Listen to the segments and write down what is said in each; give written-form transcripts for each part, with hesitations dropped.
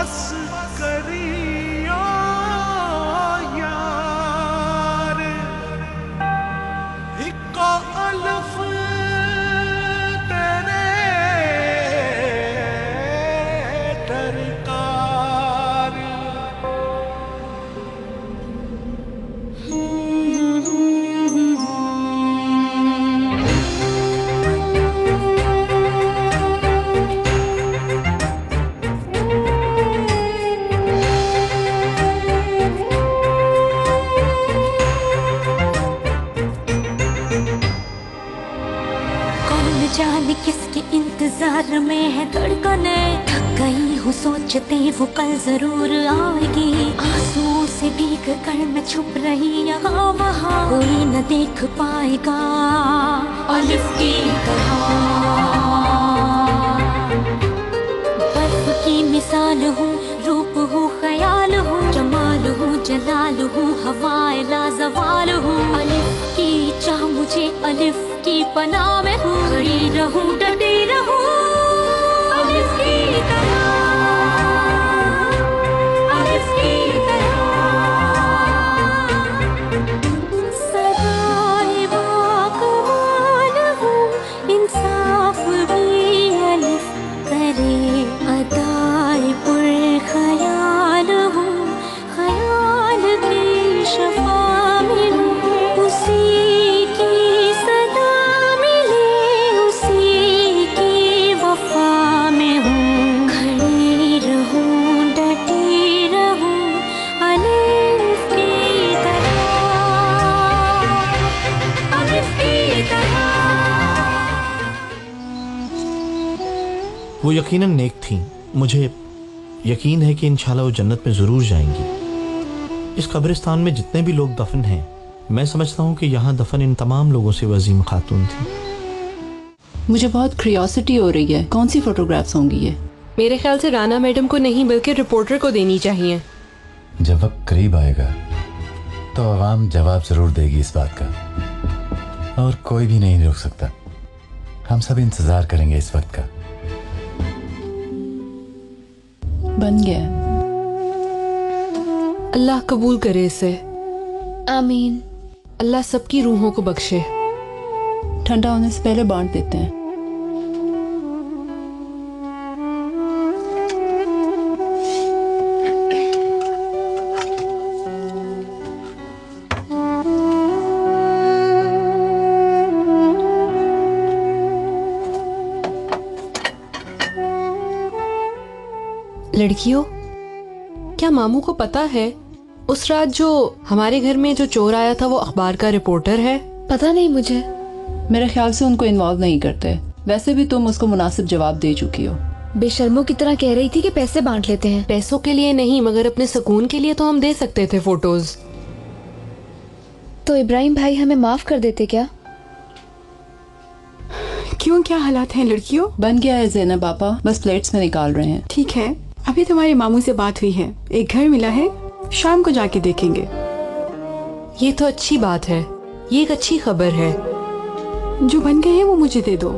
बस करियो यार इको अल्फ तेरे दरकार। जाने किसके इंतजार में है धड़कने, थक गई हूँ सोचते वो कल जरूर आएगी। आंसुओं से भीग कर मैं छुप रही यहाँ वहाँ, कोई न देख पाएगा अलिफ की तरह। बर्फ की मिसाल हूँ, रूप हूँ, ख्याल हूँ, जमाल हूँ, जलाल हूँ, हवाए लाजवाल हूँ। अलिफ की चाह मुझे अलिफ की पनाह में हूँ, खड़ी रहूं डटी रहूं अलिफ की तरह, अलिफ की तरह। सदाए बाकमाल हूँ, इंसाफ भी अलिफ करे, अदाए पुरख्याल हूँ, ख्याल की शफा में हूँ, उसी वो यकीनन नेक थीं। मुझे यकीन है कि इंशाल्लाह वो जन्नत में ज़रूर जाएंगी। इस कब्रिस्तान में जितने भी लोग दफन हैं, मैं समझता हूँ कि यहाँ दफन इन तमाम लोगों से वजीम खातून थी। मुझे बहुत क्यूरियोसिटी हो रही है, कौन सी फोटोग्राफ्स होंगी ये? मेरे ख्याल से राना मैडम को नहीं बल्कि रिपोर्टर को देनी चाहिए। जब वक्त करीब आएगा तो आवाम जवाब जरूर देगी इस बात का, और कोई भी नहीं रोक सकता। हम सब इंतजार करेंगे इस वक्त का। बन गया। अल्लाह कबूल करे इसे। आमीन। अल्लाह सबकी रूहों को बख्शे। ठंडा होने से पहले बांट देते हैं। लड़कियों, क्या मामू को पता है उस रात जो हमारे घर में जो चोर आया था वो अखबार का रिपोर्टर है? पता नहीं मुझे। मेरे ख्याल से उनको इन्वॉल्व नहीं करते। वैसे भी तुम उसको मुनासिब जवाब दे चुकी हो। बेशर्मों की तरह कह रही थी कि पैसे बांट लेते हैं। पैसों के लिए नहीं मगर अपने सुकून के लिए तो हम दे सकते थे फोटोज। तो इब्राहिम भाई हमें माफ कर देते क्या? क्यों, क्या हालात हैं लड़कियों? बन गया है ज़ैनब पापा, बस प्लेट्स में निकाल रहे हैं। ठीक है, अभी तुम्हारे मामू से बात हुई है, एक घर मिला है, शाम को जाके देखेंगे। ये तो अच्छी बात है, ये एक अच्छी खबर है। जो बन गए हैं वो मुझे दे दो।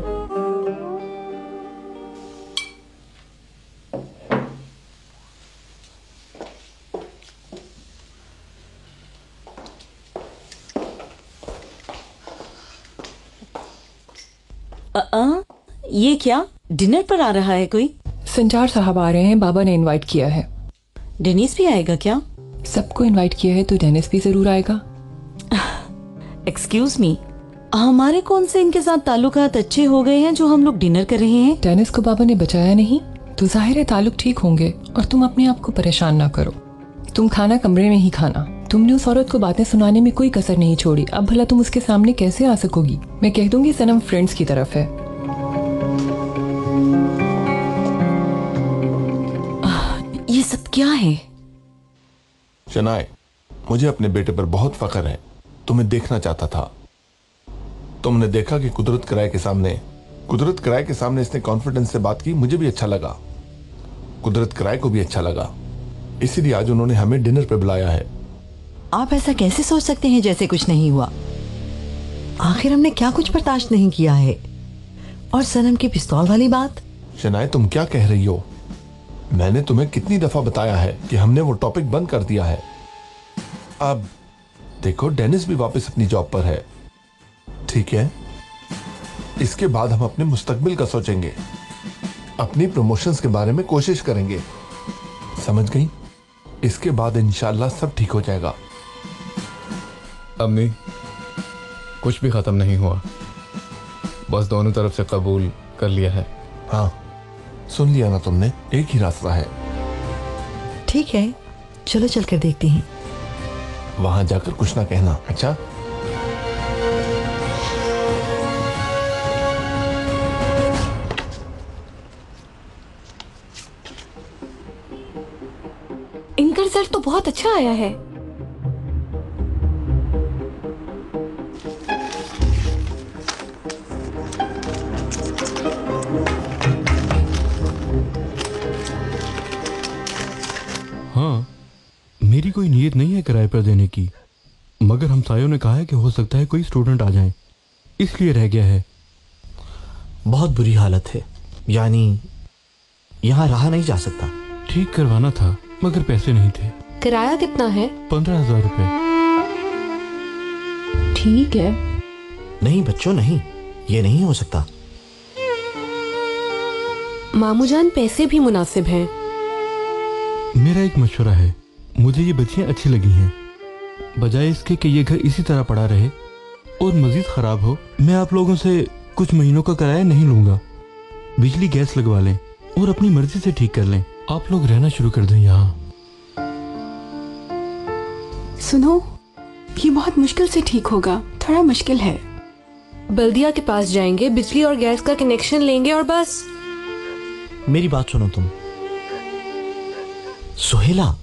ये क्या डिनर पर आ रहा है कोई? संजार साहब आ रहे हैं, बाबा ने इनवाइट किया है। डेनिस भी आएगा क्या? सबको इनवाइट किया है तो डेनिस भी जरूर आएगा। एक्सक्यूज मी, हमारे कौन से इनके साथ ताल्लुकात अच्छे हो गए हैं जो हम लोग डिनर कर रहे हैं? डेनिस को बाबा ने बचाया नहीं तो जाहिर है ताल्लुक ठीक होंगे। और तुम अपने आप को परेशान ना करो, तुम खाना कमरे में ही खाना। तुमने उस औरत को बातें सुनाने में कोई कसर नहीं छोड़ी, अब भला तुम उसके सामने कैसे आ सकोगी? मैं कह दूंगी सनम फ्रेंड्स की तरफ है। ये सब क्या है? शनाए, मुझे अपने बेटे पर बहुत फख्र है। तुम्हें देखना चाहता था। तुमने देखा कि कुदरत किराए के सामने इसने कॉन्फिडेंस से बात की, मुझे भी अच्छा लगा, कुदरत किराए को भी अच्छा लगा। इसीलिए आज उन्होंने हमें डिनर पे बुलाया है। आप ऐसा कैसे सोच सकते हैं जैसे कुछ नहीं हुआ? आखिर हमने क्या कुछ बर्दाश्त नहीं किया है? और सनम की पिस्तौल वाली बात? शनाए, तुम क्या कह रही हो? मैंने तुम्हें कितनी दफा बताया है कि हमने वो टॉपिक बंद कर दिया है। अब देखो, डेनिस भी वापस अपनी जॉब पर है, ठीक है? इसके बाद हम अपने मुस्तकबिल का सोचेंगे, अपनी प्रमोशंस के बारे में कोशिश करेंगे, समझ गई? इसके बाद इंशाल्लाह सब ठीक हो जाएगा। अम्मी, कुछ भी खत्म नहीं हुआ, बस दोनों तरफ से कबूल कर लिया है। हाँ, सुन लिया ना तुमने, एक ही रास्ता है। ठीक है, चलो चलकर देखते हैं। वहां जाकर कुछ ना कहना, अच्छा? इनका रिजल्ट तो बहुत अच्छा आया है। हाँ, मेरी कोई नीयत नहीं है किराए पर देने की, मगर हमसायों ने कहा है कि हो सकता है कोई स्टूडेंट आ जाए, इसलिए रह गया है। बहुत बुरी हालत है, यानी यहाँ रहा नहीं जा सकता। ठीक करवाना था मगर पैसे नहीं थे। किराया कितना है? 15,000 रुपए। ठीक है। नहीं बच्चों, नहीं, ये नहीं हो सकता। मामू जान, पैसे भी मुनासिब हैं। मेरा एक मशवरा है, मुझे ये बच्चियां अच्छी लगी हैं, बजाय इसके कि ये घर इसी तरह पड़ा रहे और मजीद खराब हो। मैं आप लोगों से कुछ महीनों का किराया नहीं लूंगा। बिजली गैस लगवा लें और अपनी मर्जी से ठीक कर लें। आप लोग रहना शुरू कर दें यहाँ। सुनो, ये बहुत मुश्किल से ठीक होगा, थोड़ा मुश्किल है। बल्दिया के पास जाएंगे, बिजली और गैस का कनेक्शन लेंगे और बस। मेरी बात सुनो तुम। सुहेला,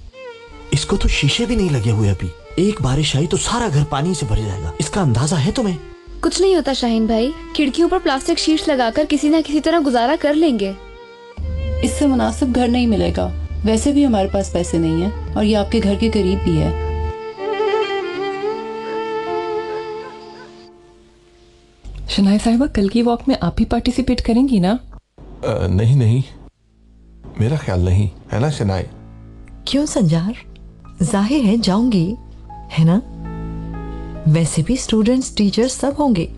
इसको तो शीशे भी नहीं लगे हुए अभी। एक बारिश आई तो सारा घर पानी से भर जाएगा, इसका अंदाजा है तुम्हें? कुछ नहीं होता शाहीन भाई, खिड़कियों पर प्लास्टिक शीट्स लगाकर किसी न किसी तरह गुजारा कर लेंगे। इससे मुनासिब घर नहीं मिलेगा। वैसे भी हमारे पास पैसे नहीं है और ये आपके घर के करीब भी है। शनाया साहिबा, कल की वॉक में आप ही पार्टिसिपेट करेंगी ना? नहीं नहीं, मेरा ख्याल नहीं है ना शनाया। क्यों संजार, जाहिर है जाऊंगी, है ना? वैसे भी स्टूडेंट्स, टीचर्स सब होंगे।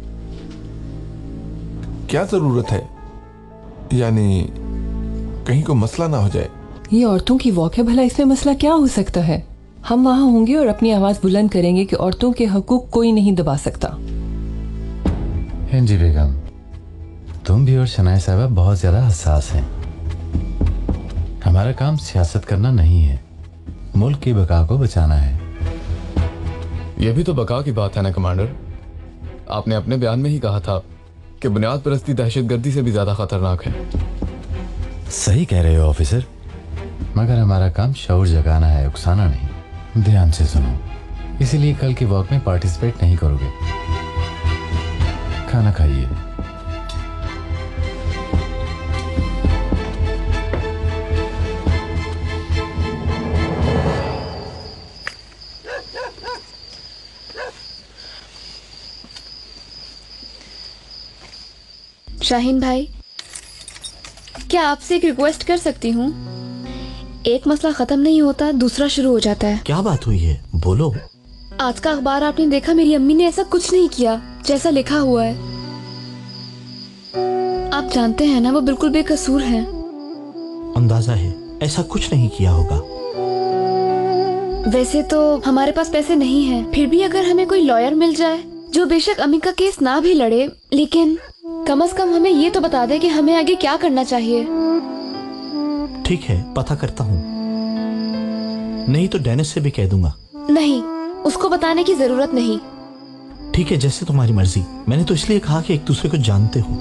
क्या जरूरत है, यानी कहीं को मसला ना हो जाए। ये औरतों की वॉक है, भला इसमें मसला क्या हो सकता है? हम वहाँ होंगे और अपनी आवाज बुलंद करेंगे कि औरतों के हकूक कोई नहीं दबा सकता। जी बेगम, तुम भी और शनाया साहिबा बहुत ज्यादा हसास हैं। हमारा काम सियासत करना नहीं है, मुल्क की बका को बचाना है। यह भी तो बका की बात है ना कमांडर। आपने अपने बयान में ही कहा था कि बुनियाद परस्ती दहशतगर्दी से भी ज्यादा खतरनाक है। सही कह रहे हो ऑफिसर, मगर हमारा काम शऊर जगाना है, उकसाना नहीं। ध्यान से सुनो, इसीलिए कल की वॉक में पार्टिसिपेट नहीं करोगे। खाना खाइए। शाहीन भाई, क्या आपसे एक रिक्वेस्ट कर सकती हूँ? एक मसला खत्म नहीं होता, दूसरा शुरू हो जाता है। क्या बात हुई है, बोलो। आज का अखबार आपने देखा, मेरी अम्मी ने ऐसा कुछ नहीं किया जैसा लिखा हुआ है। आप जानते हैं ना, वो बिल्कुल बेकसूर हैं। अंदाजा है, ऐसा कुछ नहीं किया होगा। वैसे तो हमारे पास पैसे नहीं हैं, फिर भी अगर हमें कोई लॉयर मिल जाए जो बेशक अम्मी का केस ना भी लड़े, लेकिन कम से कम हमें ये तो बता दे कि हमें आगे क्या करना चाहिए। ठीक है, पता करता हूँ। नहीं तो डेनिस से भी कह दूंगा। नहीं, उसको बताने की जरूरत नहीं। ठीक है, जैसे तुम्हारी मर्जी। मैंने तो इसलिए कहा कि एक दूसरे को जानते हो।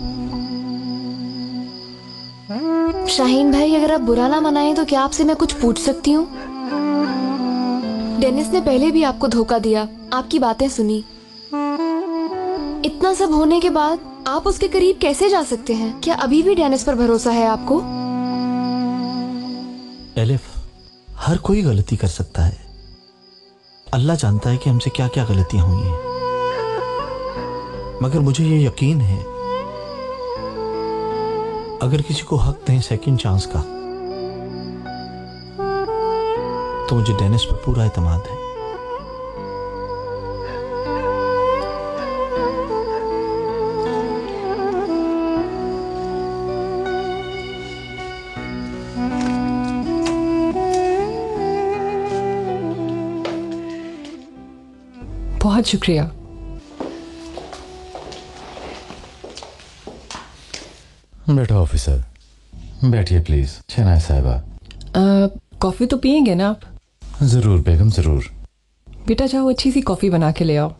शाहीन भाई, अगर आप बुरा ना मनाएं तो क्या आपसे मैं कुछ पूछ सकती हूँ? डेनिस ने पहले भी आपको धोखा दिया, आपकी बातें सुनी। इतना सब होने के बाद आप उसके करीब कैसे जा सकते हैं? क्या अभी भी डेनिस पर भरोसा है आपको? एलिफ, हर कोई गलती कर सकता है। अल्लाह जानता है कि हमसे क्या क्या गलतियां हुई हैं, मगर मुझे ये यकीन है अगर किसी को हक दें सेकंड चांस का तो मुझे डेनिस पर पूरा एतमाद है। बहुत शुक्रिया। बैठो ऑफिसर, बैठिए प्लीज। शहनाज साहिबा, कॉफी तो पियेंगे ना आप? जरूर बेगम जरूर। बेटा जाओ अच्छी सी कॉफी बना के ले आओ।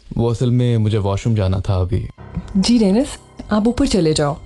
वो असल में मुझे वॉशरूम जाना था अभी। जी डेनिस, आप ऊपर चले जाओ।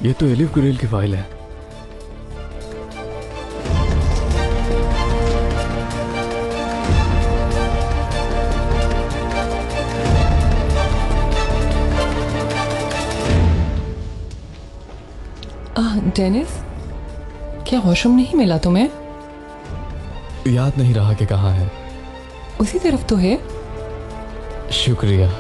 ये तो एलिफ गुरेल की फाइल है। डेनिस, क्या वॉशरूम नहीं मिला तुम्हें? याद नहीं रहा कि कहाँ है। उसी तरफ तो है। शुक्रिया।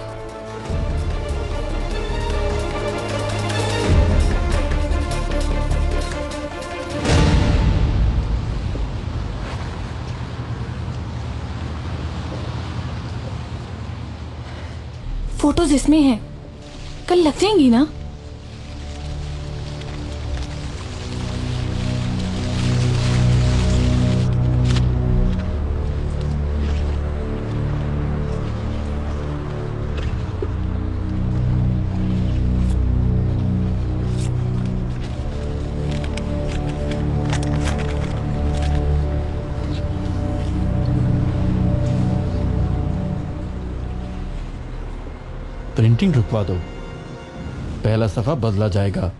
फोटोज इसमें हैं, कल लग जाएंगी ना? प्रिंटिंग रुकवा दो, पहला सफ़ा बदला जाएगा।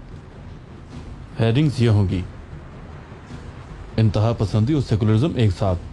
हेडिंग्स ये होंगी, इंतहा पसंदी और सेकुलरिज्म एक साथ।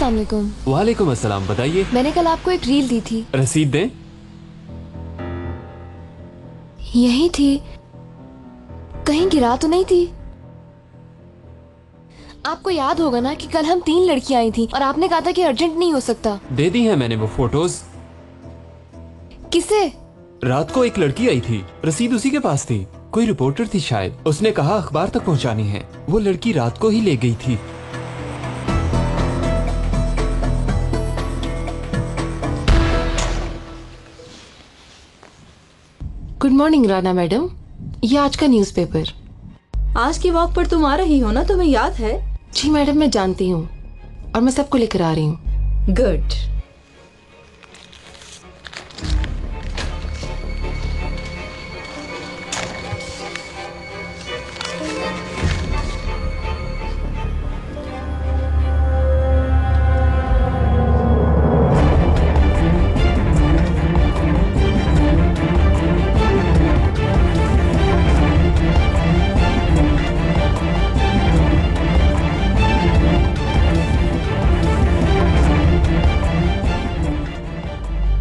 अस्सलाम वालेकुम। वालेकुम अस्सलाम। बताइए। मैंने कल आपको एक रील दी थी। रसीद दें। यही थी, कहीं गिरा तो नहीं थी? आपको याद होगा ना कि कल हम 3 लड़कियां आई थी और आपने कहा था कि अर्जेंट नहीं हो सकता। दे दी है मैंने वो फोटोज। किसे? रात को एक लड़की आई थी, रसीद उसी के पास थी। कोई रिपोर्टर थी शायद, उसने कहा अखबार तक पहुंचानी है। वो लड़की रात को ही ले गई थी। गुड मॉर्निंग राना मैडम, ये आज का न्यूज़पेपर। आज की वॉक पर तुम आ रही हो ना, तुम्हें याद है? जी मैडम, मैं जानती हूँ और मैं सबको लेकर आ रही हूँ। गुड।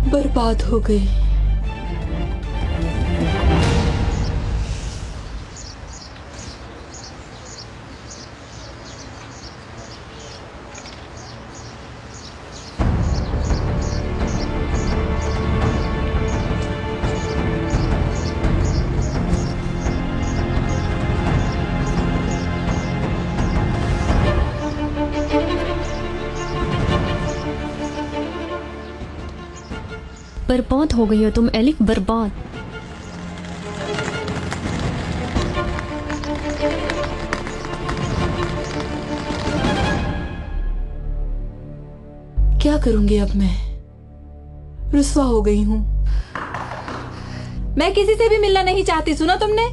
बर्बाद हो गई। बर्बाद हो गई हो तुम एलिफ, बर्बाद। क्या करूंगी अब मैं? रुस्वा हो गई हूँ। मैं किसी से भी मिलना नहीं चाहती, सुना तुमने?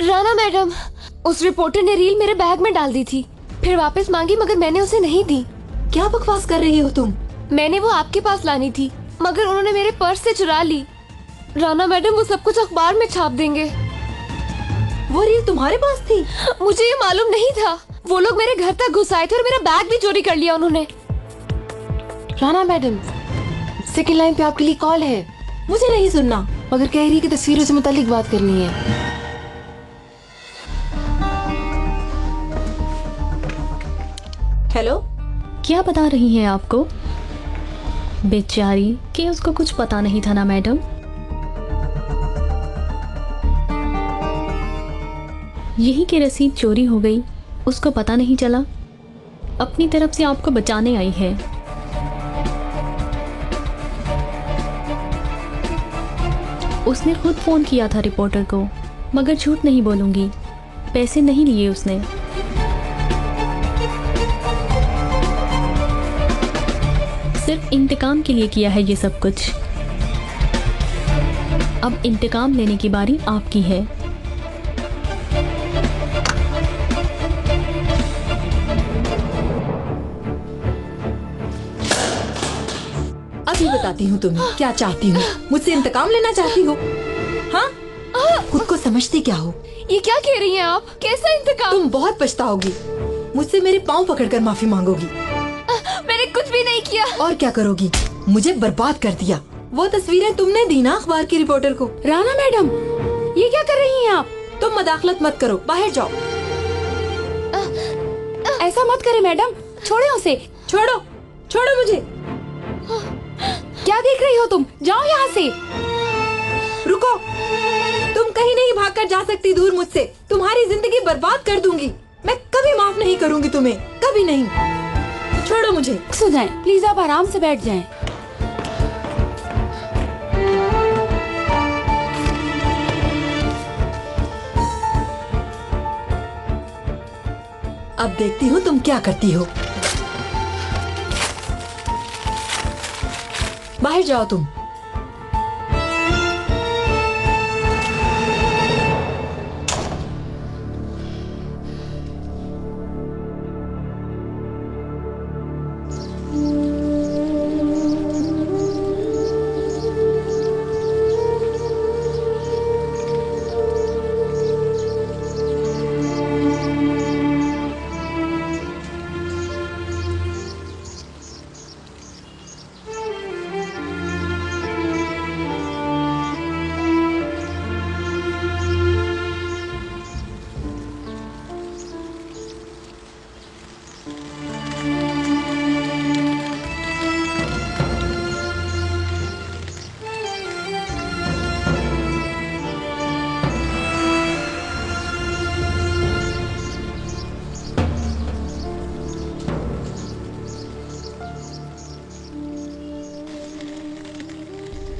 राना मैडम, उस रिपोर्टर ने रील मेरे बैग में डाल दी थी, फिर वापस मांगी मगर मैंने उसे नहीं दी। क्या बकवास कर रही हो तुम? मैंने वो आपके पास लानी थी मगर उन्होंने मेरे पर्स से चुरा ली। राना मैडम, वो सब कुछ अखबार में छाप देंगे। वो रील तुम्हारे पास थी? मुझे ये मालूम नहीं था। वो लोग मेरे घर तक घुस आए थे और मेरा बैग भी चोरी कर लिया उन्होंने। राना मैडम, सेकंड लाइन पे आपके लिए कॉल है। मुझे नहीं सुनना, मगर कह रही है कि तस्वीरों से मुतालिक बात करनी है। हेलो, क्या बता रही हैं आपको? बेचारी, कि उसको कुछ पता नहीं था ना मैडम। यही कि रसीद चोरी हो गई, उसको पता नहीं चला। अपनी तरफ से आपको बचाने आई है। उसने खुद फोन किया था रिपोर्टर को, मगर झूठ नहीं बोलूंगी, पैसे नहीं लिए उसने। सिर्फ इंतकाम के लिए किया है ये सब कुछ। अब इंतकाम लेने की बारी आपकी है। अभी बताती हूँ तुम्हें क्या चाहती हूँ। मुझसे इंतकाम लेना चाहती हो? हाँ? खुद को समझती क्या हो? ये क्या कह रही हैं आप? कैसा इंतकाम? तुम बहुत पछताओगी। मुझसे मेरे पाँव पकड़कर माफी मांगोगी। मैंने कुछ भी नहीं किया। और क्या करोगी? मुझे बर्बाद कर दिया। वो तस्वीरें तुमने दी ना अखबार की रिपोर्टर को। राना मैडम, ये क्या कर रही हैं आप? तुम मदाखलत मत करो, बाहर जाओ। ऐसा मत करे मैडम, छोड़े उसे। छोड़ो, छोड़ो मुझे। क्या देख रही हो तुम? जाओ यहाँ से। रुको, तुम कहीं नहीं भागकर जा सकती दूर मुझसे। तुम्हारी जिंदगी बर्बाद कर दूंगी। मैं कभी माफ नहीं करूंगी तुम्हें, कभी नहीं। छोड़ो मुझे। सो जाएं, प्लीज आप आराम से बैठ जाएं। अब देखती हूँ तुम क्या करती हो। बाहर जाओ तुम।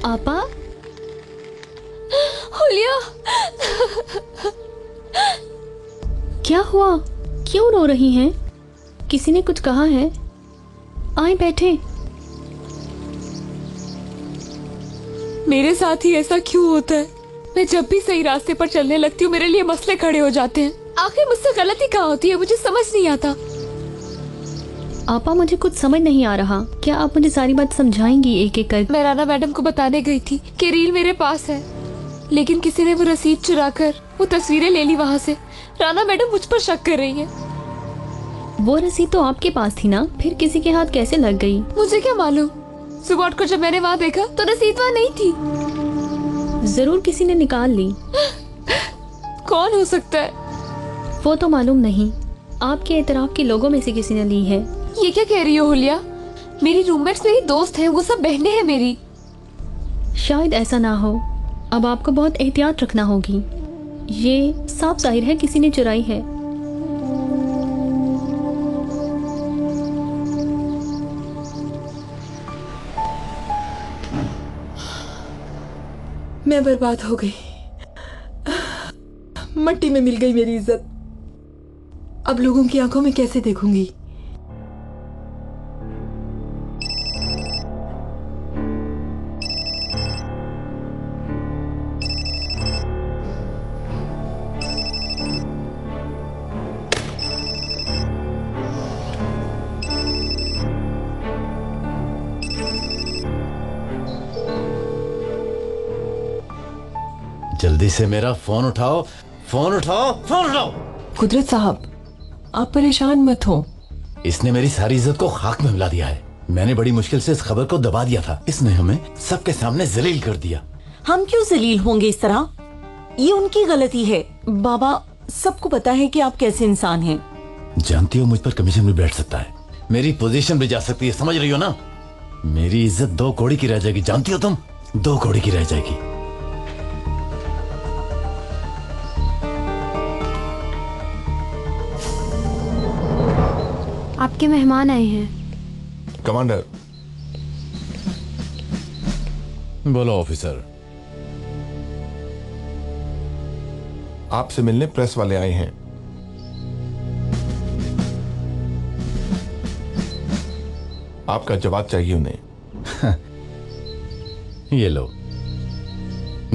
आपा, हुलिया, क्या हुआ? क्यों रो रही हैं? किसी ने कुछ कहा है? आए बैठे। मेरे साथ ही ऐसा क्यों होता है? मैं जब भी सही रास्ते पर चलने लगती हूँ मेरे लिए मसले खड़े हो जाते हैं। आखिर मुझसे गलती कहाँ होती है? मुझे समझ नहीं आता। आपा, मुझे कुछ समझ नहीं आ रहा। क्या आप मुझे सारी बात समझाएंगी एक एक कर? मैं राना मैडम को बताने गई थी कि रील मेरे पास है, लेकिन किसी ने वो रसीद चुराकर वो तस्वीरें ले ली वहाँ से। राना मैडम मुझ पर शक कर रही हैं। वो रसीद तो आपके पास थी ना, फिर किसी के हाथ कैसे लग गई? मुझे क्या मालूम। सुबह उठकर जब मैंने वहाँ देखा तो रसीद वहाँ नहीं थी। जरूर किसी ने निकाल ली। कौन हो सकता है? वो तो मालूम नहीं। आपके एतराफ के लोगों में से किसी ने ली है। ये क्या कह रही हो हुलिया? मेरी रूममेट्स मेरी दोस्त हैं, वो सब बहनें हैं मेरी। शायद ऐसा ना हो। अब आपको बहुत एहतियात रखना होगी। ये साफ जाहिर है किसी ने चुराई है। मैं बर्बाद हो गई। मट्टी में मिल गई मेरी इज्जत। अब लोगों की आंखों में कैसे देखूंगी? जल्दी से मेरा फोन उठाओ, फोन उठाओ, फोन उठाओ। कुदरत साहब, आप परेशान मत हो। इसने मेरी सारी इज्जत को खाक में मिला दिया है। मैंने बड़ी मुश्किल से इस खबर को दबा दिया था। इसने हमें सबके सामने जलील कर दिया। हम क्यों जलील होंगे इस तरह? ये उनकी गलती है। बाबा, सबको पता है कि आप कैसे इंसान हैं। जानती हो, मुझ पर कमीशन भी बैठ सकता है, मेरी पोजीशन भी जा सकती है, समझ रही हो ना? मेरी इज्जत 2 कौड़ी की रह जाएगी। जानती हो तुम? 2 कौड़ी की रह जाएगी। आपके मेहमान आए हैं। कमांडर। बोलो ऑफिसर। आपसे मिलने प्रेस वाले आए हैं। आपका जवाब चाहिए उन्हें। ये लो,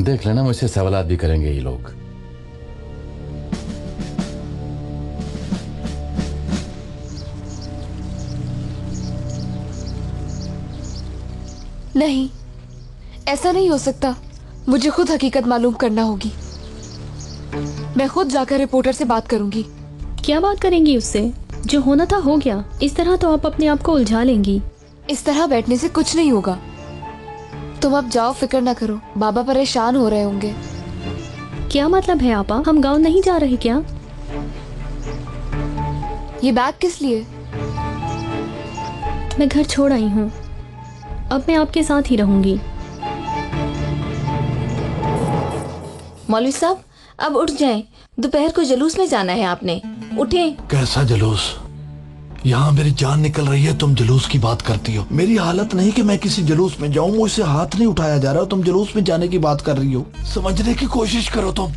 देख लेना, मुझसे सवालात भी करेंगे ये लोग। नहीं, ऐसा नहीं हो सकता। मुझे खुद हकीकत मालूम करना होगी। मैं खुद जाकर रिपोर्टर से बात करूंगी। क्या बात करेंगी उससे? जो होना था हो गया। इस तरह तो आप अपने आप को उलझा लेंगी। इस तरह बैठने से कुछ नहीं होगा। तुम अब जाओ, फिक्र ना करो। बाबा परेशान हो रहे होंगे। क्या मतलब है आपा? हम गांव नहीं जा रहे क्या? ये बैग किस लिए? मैं घर छोड़ आई हूँ। अब मैं आपके साथ ही रहूंगी। मौलवी साहब, अब उठ जाएं। दोपहर को जुलूस में जाना है आपने। उठें। कैसा जुलूस? यहाँ मेरी जान निकल रही है, तुम जुलूस की बात करती हो। मेरी हालत नहीं कि मैं किसी जुलूस में जाऊँ। मुझसे हाथ नहीं उठाया जा रहा, तुम जुलूस में जाने की बात कर रही हो। समझने की कोशिश करो तुम।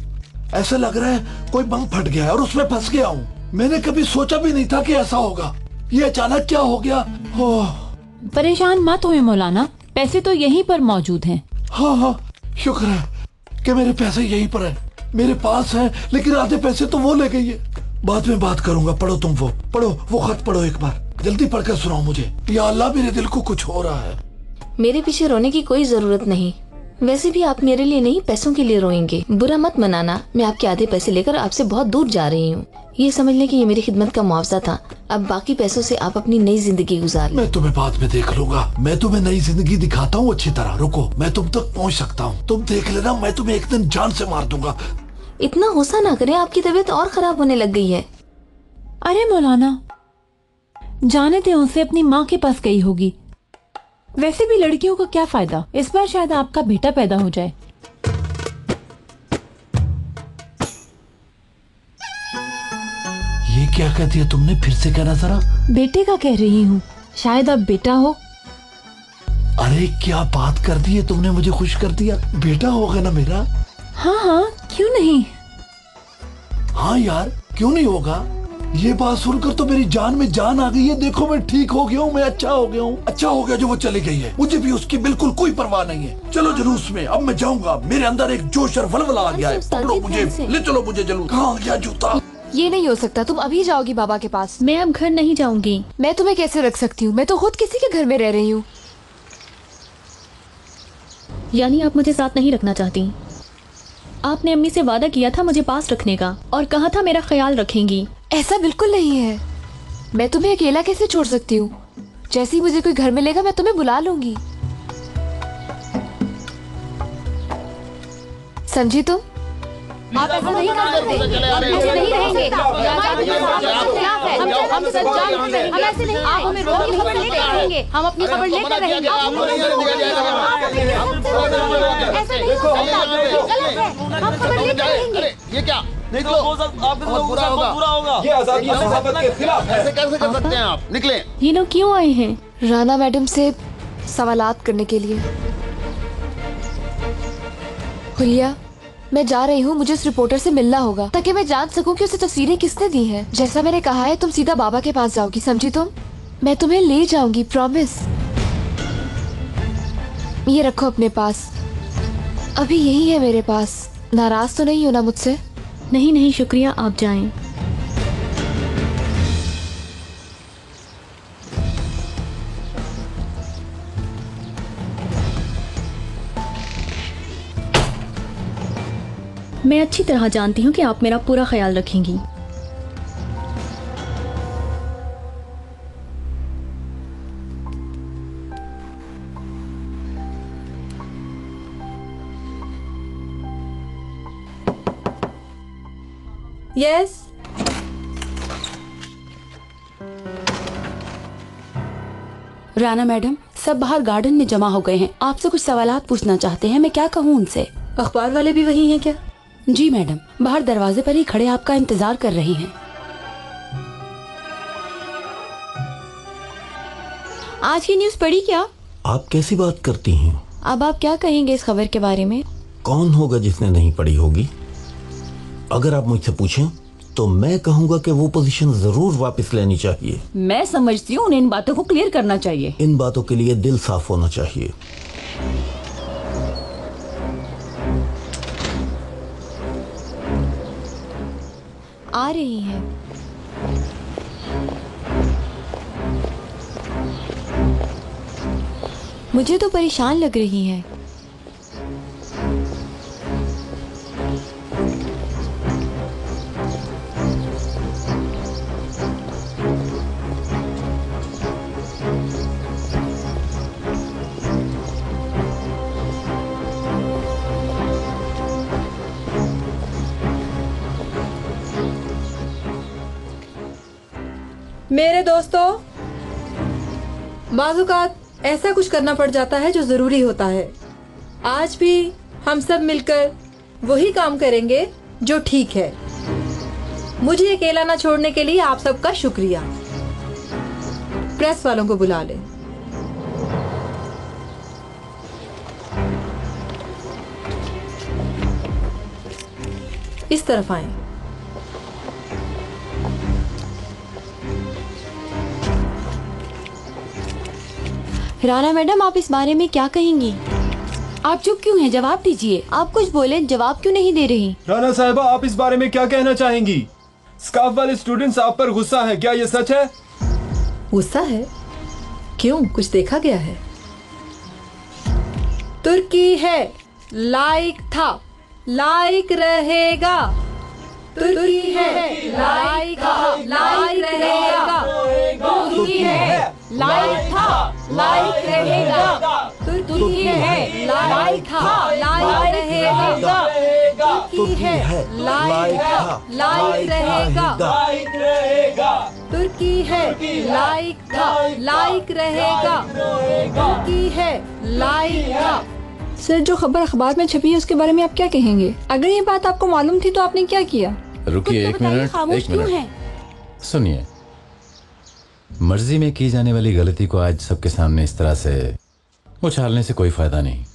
ऐसा लग रहा है कोई बम फट गया है और उसमें फंस गया हूँ। मैंने कभी सोचा भी नहीं था कि ऐसा होगा। ये अचानक क्या हो गया? परेशान मत होए मौलाना, पैसे तो यहीं पर मौजूद हैं। हाँ हाँ, शुक्र है कि मेरे पैसे यहीं पर हैं। मेरे पास हैं, लेकिन आधे पैसे तो वो ले गई है। बाद में बात करूंगा। पढ़ो तुम, वो पढ़ो, वो खत पढ़ो एक बार। जल्दी पढ़कर सुनाओ मुझे। या अल्लाह, मेरे दिल को कुछ हो रहा है। मेरे पीछे रोने की कोई जरूरत नहीं। वैसे भी आप मेरे लिए नहीं, पैसों के लिए रोएंगे। बुरा मत मनाना, मैं आपके आधे पैसे लेकर आपसे बहुत दूर जा रही हूँ। ये समझ लें कि ये मेरी खिदमत का मुआवजा था। अब बाकी पैसों से आप अपनी नई जिंदगी गुजार लें। मैं तुम्हें बाद में देख लूंगा। मैं तुम्हें नई जिंदगी दिखाता हूँ अच्छी तरह। रुको, मैं तुम तक पहुँच सकता हूँ। तुम देख लेना, मैं तुम्हें एक दिन जान से मार दूंगा। इतना गुस्सा ना करें, आपकी तबीयत और खराब होने लग गई है। अरे मौलाना, जाने दे, उनसे अपनी माँ के पास गई होगी। वैसे भी लड़कियों का क्या फायदा, इस बार शायद आपका बेटा पैदा हो जाए। ये क्या कहती है तुमने? फिर से कहना जरा। बेटे का कह रही हूँ, शायद अब बेटा हो। अरे क्या बात कर दी है तुमने, मुझे खुश कर दिया। बेटा होगा ना मेरा? हाँ हाँ, क्यों नहीं। हाँ यार, क्यों नहीं होगा। ये बात सुनकर तो मेरी जान में जान आ गई है। देखो मैं ठीक हो गया हूँ, मैं अच्छा हो गया हूँ। अच्छा हो गया जो वो चली गई है, मुझे भी उसकी बिल्कुल कोई परवाह नहीं है। चलो जुलूस में, अब मैं जाऊंगा। मेरे अंदर एक जोश और वलवला आ गया है। पकड़ो मुझे, ले चलो मुझे जुलूस। कहाँ गया जूता? ये नहीं हो सकता, तुम अभी जाओगी बाबा के पास। मैं अब घर नहीं जाऊंगी। मैं तुम्हें कैसे रख सकती हूँ, मैं तो खुद किसी के घर में रह रही हूँ। यानी आप मुझे साथ नहीं रखना चाहती? आपने अम्मी से वादा किया था मुझे पास रखने का और कहा था मेरा ख्याल रखेंगी। ऐसा बिल्कुल नहीं है। मैं तुम्हें अकेला कैसे छोड़ सकती हूँ। जैसे ही मुझे कोई घर मिलेगा मैं तुम्हें बुला लूंगी। समझी तुम? आप ऐसा नहीं कर सकते, हम ऐसे नहीं रहेंगे। हम ऐसे नहीं, आप हमें रोक की खबर लेकर रहेंगे, हम अपनी खबर लेकर रहेंगे। ऐसा नहीं हो सकता, गलत है, हम खबर लेकर रहेंगे। ये क्या? निकलो, बहुत बुरा होगा। ये आजादी और सहाबत के खिलाफ है। ऐसे कैसे कर सकते हैं आप? निकले। ये लोग क्यों आए हैं? राना मैडम से सवालात करने के लिए। हुलिया, मैं जा रही हूँ, मुझे उस रिपोर्टर से मिलना होगा ताकि मैं जान सकूं कि उसे तस्वीरें किसने दी हैं। जैसा मैंने कहा है, तुम सीधा बाबा के पास जाओगी, समझी तुम? मैं तुम्हें ले जाऊंगी, प्रॉमिस। ये रखो अपने पास, अभी यही है मेरे पास। नाराज तो नहीं हो ना मुझसे? नहीं नहीं, शुक्रिया, आप जाएं। मैं अच्छी तरह जानती हूँ कि आप मेरा पूरा ख्याल रखेंगी। यस। राना मैडम, सब बाहर गार्डन में जमा हो गए हैं, आपसे कुछ सवालात पूछना चाहते हैं। मैं क्या कहूँ उनसे? अखबार वाले भी वही हैं क्या? जी मैडम, बाहर दरवाजे पर ही खड़े आपका इंतजार कर रहे हैं। आज की न्यूज़ पढ़ी क्या? आप कैसी बात करती हैं? अब आप क्या कहेंगे इस खबर के बारे में? कौन होगा जिसने नहीं पढ़ी होगी? अगर आप मुझसे पूछें तो मैं कहूँगा कि वो पोजीशन जरूर वापस लेनी चाहिए। मैं समझती हूँ उन्हें इन बातों को क्लियर करना चाहिए। इन बातों के लिए दिल साफ होना चाहिए। आ रही हैं। मुझे तो परेशान लग रही हैं। मेरे दोस्तों, बाज़-औक़ात ऐसा कुछ करना पड़ जाता है जो ज़रूरी होता है। आज भी हम सब मिलकर वही काम करेंगे जो ठीक है। मुझे अकेला ना छोड़ने के लिए आप सबका शुक्रिया। प्रेस वालों को बुला ले। इस तरफ आए। राना मैडम, आप इस बारे में क्या कहेंगी? आप चुप क्यों हैं? जवाब दीजिए। आप कुछ बोले, जवाब क्यों नहीं दे रही? राना साहिबा, आप इस बारे में क्या कहना चाहेंगी? स्काफ वाले स्टूडेंट्स आप पर गुस्सा है, क्या ये सच है? गुस्सा है? क्यों, कुछ देखा गया है? तुर्की है, लाइक था, लाइक रहेगा। तुर्की है, लाइक था, लाइक रहेगा। तुर्की है, लाइक था, लाइक रहेगा। तुर्की है, लाइक था, लाइक रहेगा। तुर्की है, लाइक था, लाइक रहेगा। तुर्की है, लाइक था, लाइक रहेगा। तुर्की है, लाइक था। सर, जो खबर अखबार में छपी है उसके बारे में आप क्या कहेंगे? अगर ये बात आपको मालूम थी तो आपने क्या किया? रुकिए एक मिनट, सुनिए। मर्जी में की जाने वाली गलती को आज सबके सामने इस तरह से उछालने से कोई फायदा नहीं।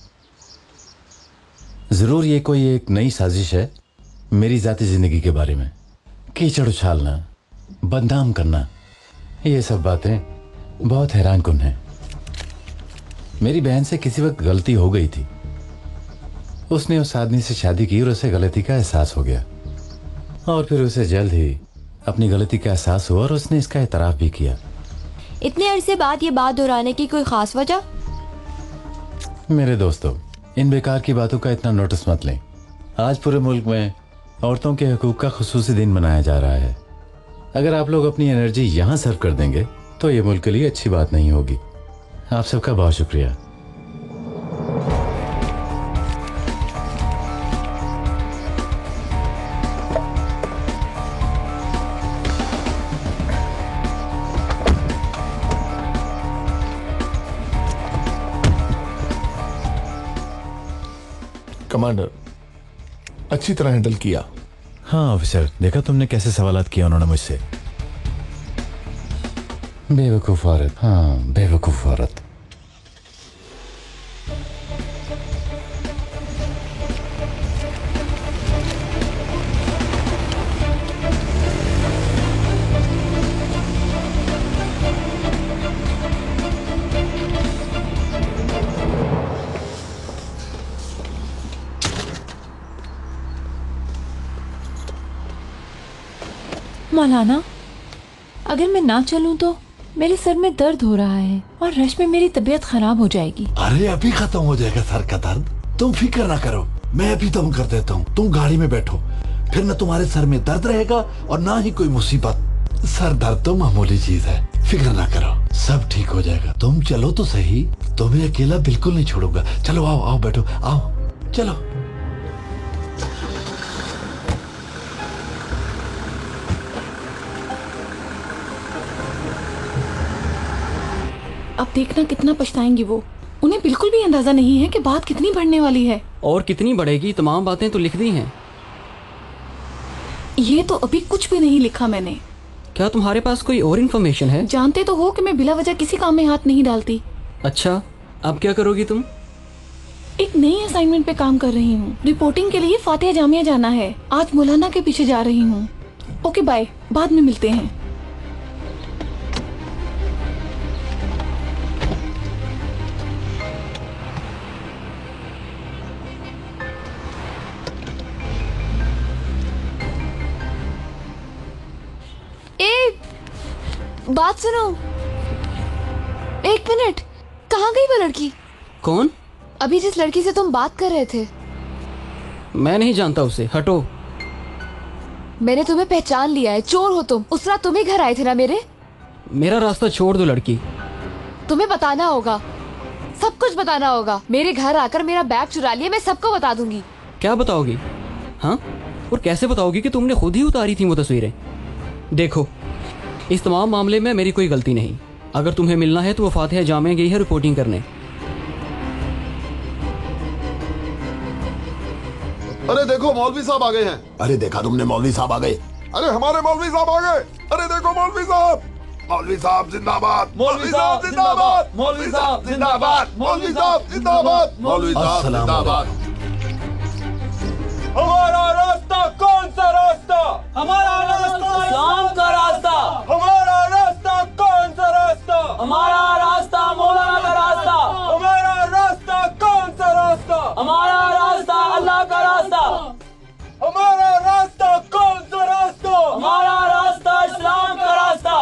जरूर ये कोई एक नई साजिश है मेरी जाती जिंदगी के बारे में। कीचड़ उछालना, बदनाम करना, ये सब बातें बहुत हैरानकुन हैं। मेरी बहन से किसी वक्त गलती हो गई थी। उसने उस आदमी से शादी की और उसे गलती का एहसास हो गया, और फिर उसे जल्द ही अपनी गलती का एहसास हुआ और उसने इसका एतराफ भी किया। इतने अरसे बाद ये बात दोहराने की कोई खास वजह? मेरे दोस्तों, इन बेकार की बातों का इतना नोटिस मत लें। आज पूरे मुल्क में औरतों के हकूक का खुसूसी दिन मनाया जा रहा है। अगर आप लोग अपनी एनर्जी यहाँ सर्व कर देंगे तो ये मुल्क के लिए अच्छी बात नहीं होगी। आप सबका बहुत शुक्रिया। कमांडर, अच्छी तरह हैंडल किया। हाँ ऑफिसर, देखा तुमने कैसे सवालात किया उन्होंने मुझसे। बेवकूफ औरत, हाँ बेवकूफ औरत। मौलाना, अगर मैं ना चलूं तो मेरे सर में दर्द हो रहा है और रश में मेरी तबीयत खराब हो जाएगी। अरे अभी खत्म हो जाएगा सर का दर्द, तुम फिक्र ना करो, मैं अभी दम कर देता हूँ। तुम गाड़ी में बैठो, फिर न तुम्हारे सर में दर्द रहेगा और ना ही कोई मुसीबत। सर दर्द तो मामूली चीज है, फिक्र ना करो, सब ठीक हो जाएगा। तुम चलो तो सही, तुम्हें अकेला बिल्कुल नहीं छोड़ूंगा। चलो आओ आओ बैठो, आओ चलो। अब देखना कितना पछताएंगी वो। उन्हें बिल्कुल भी अंदाजा नहीं है कि बात कितनी बढ़ने वाली है। और कितनी बढ़ेगी, तमाम बातें तो लिख दी हैं। ये तो अभी कुछ भी नहीं लिखा मैंने। क्या तुम्हारे पास कोई और इन्फॉर्मेशन है? जानते तो हो कि मैं बिला वजह किसी काम में हाथ नहीं डालती। अच्छा, अब क्या करोगी तुम? एक नई असाइनमेंट पे काम कर रही हूँ। रिपोर्टिंग के लिए फातिहा जामिया जाना है। आज मौलाना के पीछे जा रही हूँ। ओके बाय, बाद में मिलते हैं। बात सुनो, एक मिनट, कहाँ गई वो लड़की? कौन? अभी जिस लड़की से तुम बात कर रहे थे। मैं नहीं जानता उसे, हटो। मैंने तुम्हें पहचान लिया है, चोर हो तुम। उस रात तुम ही घर आए थे ना मेरे? मेरा रास्ता छोड़ दो लड़की। तुम्हें बताना होगा, सब कुछ बताना होगा। मेरे घर आकर मेरा बैग चुरा लिया, मैं सबको बता दूंगी। क्या बताओगी? हाँ, और कैसे बताओगी कि तुमने खुद ही उतारी थी वो तस्वीरें? देखो, इस तमाम मामले में मेरी कोई गलती नहीं। अगर तुम्हें मिलना है तो वो फातिहा जामिया गई है रिपोर्टिंग करने। अरे देखो मौलवी साहब आ गए हैं। अरे देखा तुमने, मौलवी साहब आ गए। अरे हमारे मौलवी साहब आ गए। अरे देखो मौलवी साहब। मौलवी साहब जिंदाबाद, मौलवी साहब जिंदाबाद, मौलवी साहब जिंदाबाद, मौलवी साहब जिंदाबाद, मौलवी साहब जिंदाबाद। हमारा रास्ता कौन सा रास्ता? हमारा रास्ता इस्लाम का रास्ता। हमारा रास्ता कौन सा रास्ता? हमारा रास्ता मौलाना का रास्ता। हमारा रास्ता कौन सा रास्ता? हमारा रास्ता अल्लाह का रास्ता। हमारा रास्ता कौन सा रास्ता? हमारा रास्ता इस्लाम का रास्ता।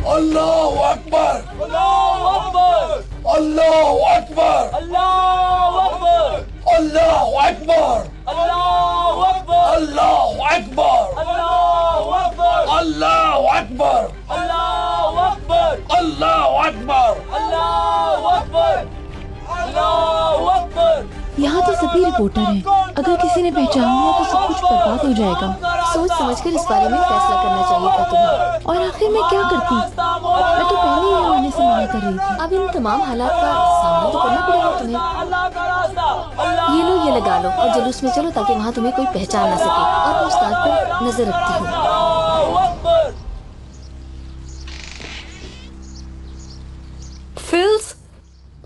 अल्लाहु अकबर, अल्लाहु अकबर, अल्लाहु अकबर, अल्लाहु अकबर, अल्लाहु अकबर, अल्लाहु अकबर, अल्लाहु अकबर, अल्लाहु अकबर, अल्लाहु अकबर, अल्लाहु अकबर, अल्लाहु अकबर, अल्लाहु अकबर, अल्लाहु अकबर। यहाँ तो सभी रिपोर्टर हैं। अगर किसी ने पहचान लिया तो सब कुछ बर्बाद हो जाएगा। सोच समझकर इस बारे में फैसला करना चाहिए था तुम्हें। और आखिर मैं क्या करती? मैं तो पहले ही यहाँ आने से मना कर रही थी। अब इन तमाम हालात का सामना तो करना पड़ेगा तुम्हें। ये लो, ये लगा लो और जुलूस में चलो ताकि वहाँ तुम्हें कोई पहचान ना सके। और मैं उस्ताद पर नजर रखती हूँ। फिल्स,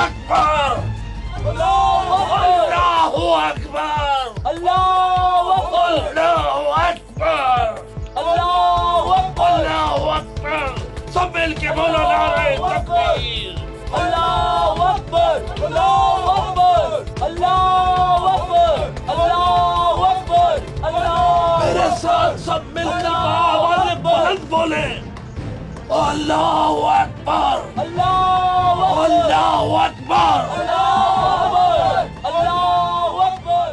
अकबर अल्लाहु अकबर अल्लाहु अकबर अल्लाहु अकबर। सब मिल के बोलो नारे तकबीर। अल्लाहु अकबर अल्लाहु अकबर अल्लाहु अकबर अल्लाहु अकबर अल्लाह। मेरे साथ सब मिलकर आवाज़ बुलंद बोले अल्लाहु अकबर अल्लाहु अकबर अल्लाहु अकबर।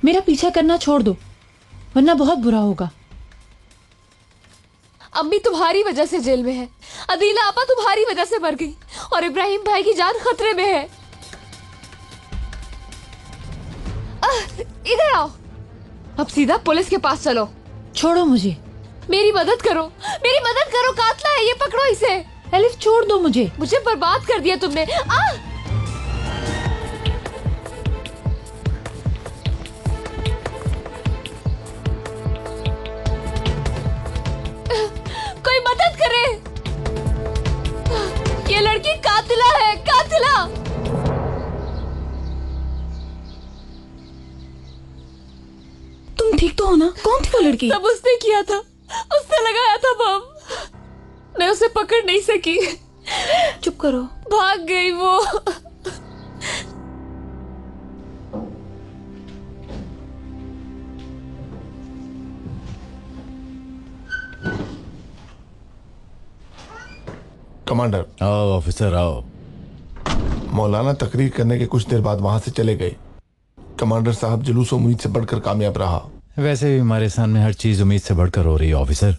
मेरा पीछा करना छोड़ दो वरना बहुत बुरा होगा। अम्मी तुम्हारी वजह से जेल में है, अदीला आपा तुम्हारी वजह से मर गई और इब्राहिम भाई की जान खतरे में है। इधर आओ, अब सीधा पुलिस के पास चलो। छोड़ो मुझे, मेरी मदद करो, मेरी मदद करो, कातला है ये, पकड़ो इसे। एलिफ छोड़ दो मुझे बर्बाद कर दिया तुमने। कोई मदद करे, ये लड़की कातिला है, कातिला। तुम ठीक तो हो ना? कौन थी वो लड़की? सब उसने किया था, उसने लगाया था बम, मैं उसे पकड़ नहीं सकी। चुप करो। भाग गई वो। कमांडर। आओ ऑफिसर आओ। मौलाना तकरीर करने के कुछ देर बाद वहां से चले गए। कमांडर साहब जुलूस उम्मीद से बढ़कर कामयाब रहा। वैसे भी हमारे सामने हर चीज उम्मीद से बढ़कर हो रही है ऑफिसर।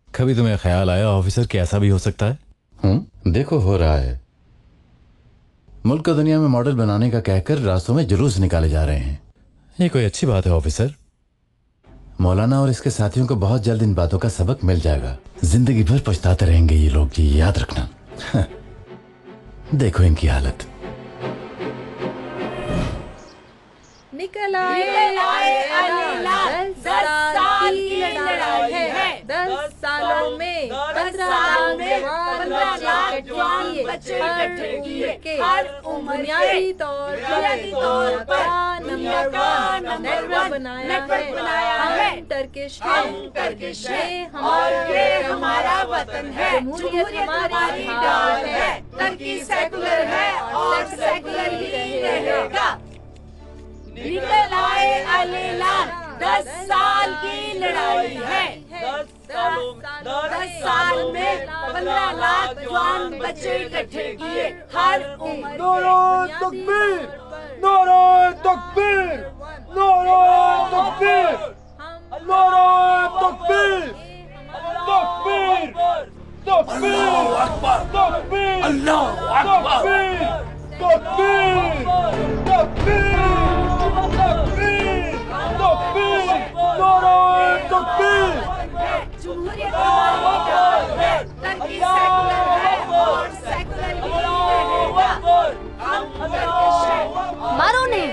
कभी तुम्हें ख्याल आया ऑफिसर कि ऐसा भी हो सकता है? देखो हो रहा है। मुल्क को दुनिया में मॉडल बनाने का कहकर रास्तों में जुलूस निकाले जा रहे हैं। ये कोई अच्छी बात है ऑफिसर। मौलाना और इसके साथियों को बहुत जल्द इन बातों का सबक मिल जाएगा। जिंदगी भर पछताते रहेंगे ये लोग, जी याद रखना। देखो इनकी हालत। निकल आए 10 साल की लड़ाई है। 10 सालों में 15 लाख जवान बच्चे इकट्ठे किए। हर बुनियादी तौर पर नंबर 1 नेटवर्क बनाया है। हम टर्किश है और ये हमारा वतन है। जमहूरियत हमारी डाल है। टर्की सेकुलर है और सेकुलर ही रहेगा। निकल आए अल-ऐलान, 10 साल की लड़ाई है। 10 साल में 15 लाख जवान बच्चे इकट्ठे किए। हर उम्र नारे तकबीर, नारे तकबीर, नारे तकबीर, नारे तकबीर, तकबीर, तकबीर, अल्लाहु अकबर, तकबीर, अल्लाहु अकबर, तकबीर, तकबीर, तकबीर, तकबीर, नारे तकबीर। जमहूरियत हमारी डाल है। टर्की सेकुलर है और सेकुलर ही रहेगा। हम टर्किश है। मारो ने।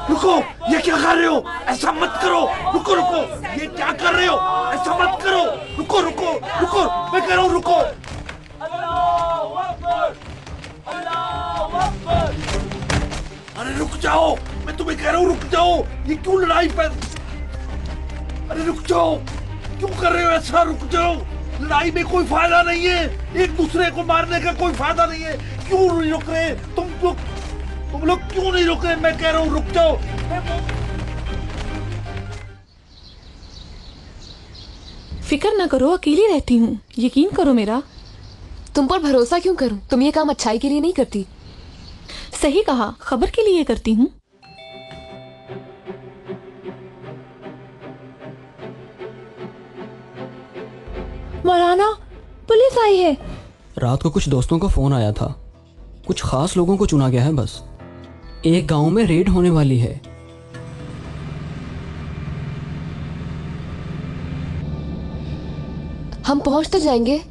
रुको, ये क्या कर रहे हो? ऐसा मत करो। रुको रुको, ये क्या कर रहे हो? ऐसा मत करो। रुको रुको रुको, मैं कह रहा हूँ रुको। अरे रुक जाओ, मैं तुम्हें कह रहा हूँ रुक जाओ। ये क्यों लड़ाई पर? अरे रुक जाओ, क्यों कर रहे हो ऐसा? रुक जाओ, लड़ाई में कोई फायदा नहीं है, एक दूसरे को मारने का कोई फायदा नहीं है। क्यों नहीं रुक रहे तुम लोग क्यों नहीं रुक रहे? मैं कह रहा हूँ रुक जाओ। फिक्र ना करो, अकेली रहती हूँ, यकीन करो मेरा। तुम पर भरोसा क्यों करूं? तुम ये काम अच्छाई के लिए नहीं करती। सही कहा, खबर के लिए करती हूँ। मौलाना, पुलिस आई है। रात को कुछ दोस्तों का फोन आया था, कुछ खास लोगों को चुना गया है बस। एक गांव में रेड होने वाली है। हम पहुंच तो जाएंगे,